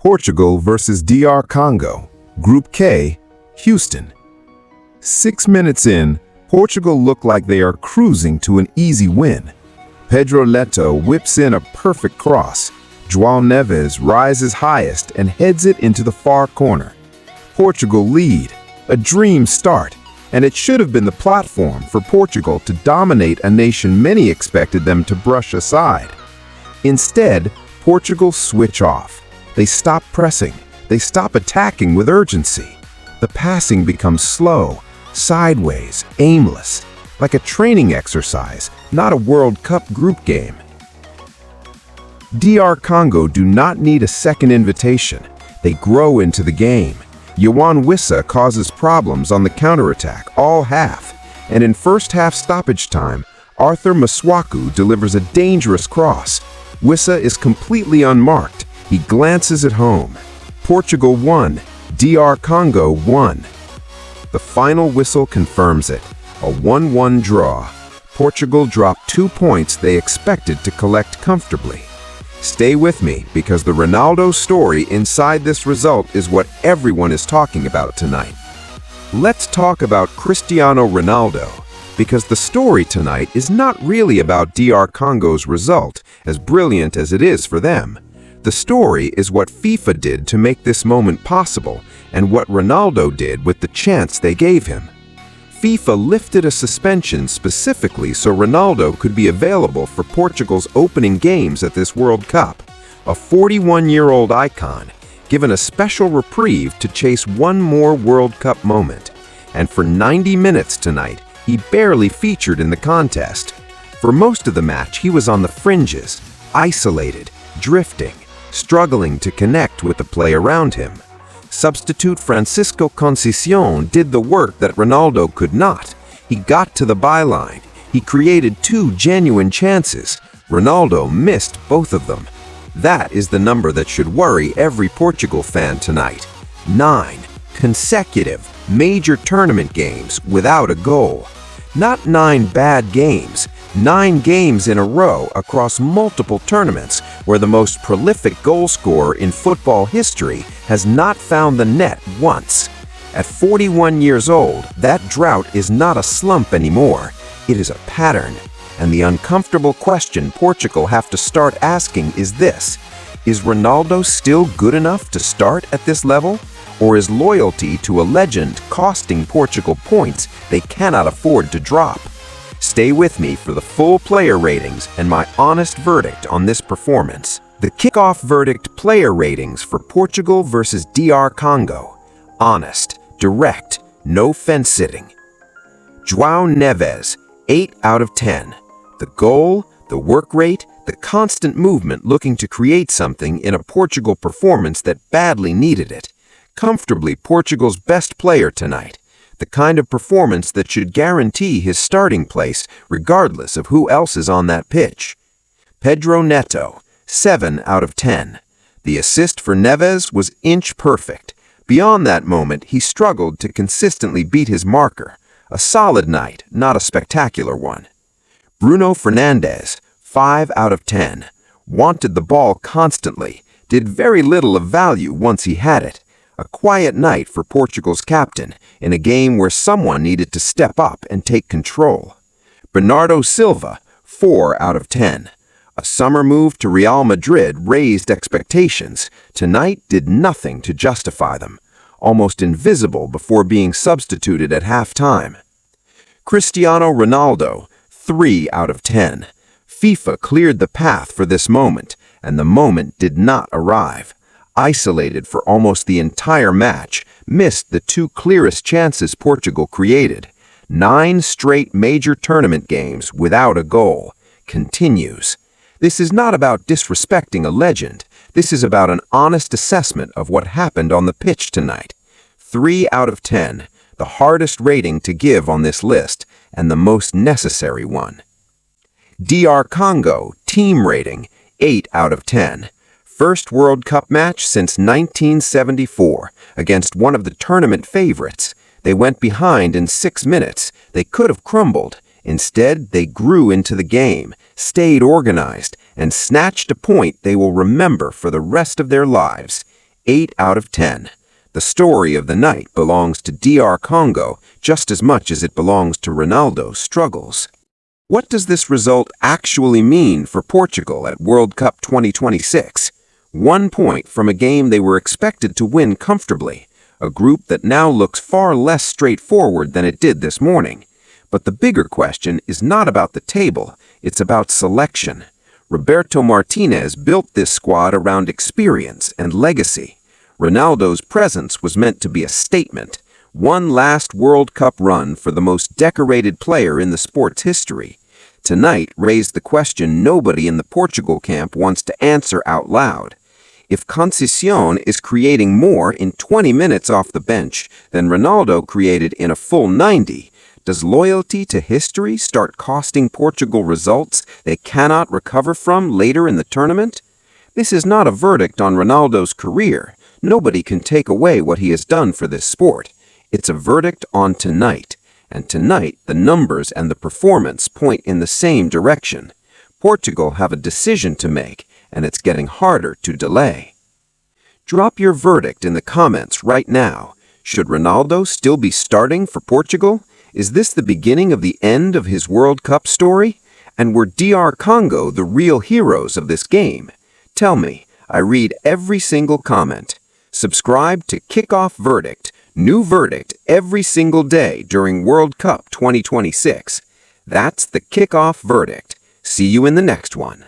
Portugal versus DR Congo, Group K, Houston. 6 minutes in, Portugal look like they are cruising to an easy win. Pedro Neto whips in a perfect cross. João Neves rises highest and heads it into the far corner. Portugal lead, a dream start, and it should have been the platform for Portugal to dominate a nation many expected them to brush aside. Instead, Portugal switch off. They stop pressing. They stop attacking with urgency. The passing becomes slow, sideways, aimless, like a training exercise, not a World Cup group game. DR Congo do not need a second invitation. They grow into the game. Yohan Wissa causes problems on the counterattack all half, and in first half stoppage time, Arthur Masuaku delivers a dangerous cross. Wissa is completely unmarked. He glances at home. Portugal won. DR Congo won. The final whistle confirms it. A 1-1 draw. Portugal dropped 2 points they expected to collect comfortably. Stay with me, because the Ronaldo story inside this result is what everyone is talking about tonight. Let's talk about Cristiano Ronaldo, because the story tonight is not really about DR Congo's result, as brilliant as it is for them. The story is what FIFA did to make this moment possible, and what Ronaldo did with the chance they gave him. FIFA lifted a suspension specifically so Ronaldo could be available for Portugal's opening games at this World Cup. A 41-year-old icon, given a special reprieve to chase one more World Cup moment. And for 90 minutes tonight, he barely featured in the contest. For most of the match, he was on the fringes, isolated, drifting, struggling to connect with the play around him. Substitute Francisco Conceição did the work that Ronaldo could not. He got to the byline. He created 2 genuine chances. Ronaldo missed both of them. That is the number that should worry every Portugal fan tonight. 9 consecutive major tournament games without a goal. Not 9 bad games. 9 games in a row across multiple tournaments where the most prolific goal scorer in football history has not found the net once. At 41 years old, that drought is not a slump anymore. It is a pattern. And the uncomfortable question Portugal have to start asking is this: is Ronaldo still good enough to start at this level? Or is loyalty to a legend costing Portugal points they cannot afford to drop? Stay with me for the full player ratings and my honest verdict on this performance. The kickoff verdict player ratings for Portugal versus DR Congo. Honest, direct, no fence-sitting. João Neves, 8 out of 10. The goal, the work rate, the constant movement looking to create something in a Portugal performance that badly needed it. Comfortably Portugal's best player tonight. The kind of performance that should guarantee his starting place regardless of who else is on that pitch. Pedro Neto, 7 out of 10. The assist for Neves was inch perfect. Beyond that moment, he struggled to consistently beat his marker. A solid night, not a spectacular one. Bruno Fernandes, 5 out of 10. Wanted the ball constantly, did very little of value once he had it. A quiet night for Portugal's captain in a game where someone needed to step up and take control. Bernardo Silva, 4 out of 10. A summer move to Real Madrid raised expectations. Tonight did nothing to justify them. Almost invisible before being substituted at halftime. Cristiano Ronaldo, 3 out of 10. FIFA cleared the path for this moment, and the moment did not arrive. Isolated for almost the entire match, missed the 2 clearest chances Portugal created. 9 straight major tournament games without a goal. Continues. This is not about disrespecting a legend. This is about an honest assessment of what happened on the pitch tonight. 3 out of 10, the hardest rating to give on this list, and the most necessary one. DR Congo, team rating, 8 out of 10. First World Cup match since 1974 against one of the tournament favorites. They went behind in 6 minutes. They could have crumbled. Instead, they grew into the game, stayed organized, and snatched a point they will remember for the rest of their lives. 8 out of 10. The story of the night belongs to DR Congo just as much as it belongs to Ronaldo's struggles. What does this result actually mean for Portugal at World Cup 2026? 1 point from a game they were expected to win comfortably, a group that now looks far less straightforward than it did this morning. But the bigger question is not about the table, it's about selection. Roberto Martinez built this squad around experience and legacy. Ronaldo's presence was meant to be a statement, one last World Cup run for the most decorated player in the sport's history. Tonight raised the question nobody in the Portugal camp wants to answer out loud. If Conceição is creating more in 20 minutes off the bench than Ronaldo created in a full 90, does loyalty to history start costing Portugal results they cannot recover from later in the tournament? This is not a verdict on Ronaldo's career. Nobody can take away what he has done for this sport. It's a verdict on tonight. And tonight, the numbers and the performance point in the same direction. Portugal have a decision to make, and it's getting harder to delay. Drop your verdict in the comments right now. Should Ronaldo still be starting for Portugal? Is this the beginning of the end of his World Cup story? And were DR Congo the real heroes of this game? Tell me. I read every single comment. Subscribe to Kickoff Verdict. New verdict every single day during World Cup 2026. That's the Kickoff Verdict. See you in the next one.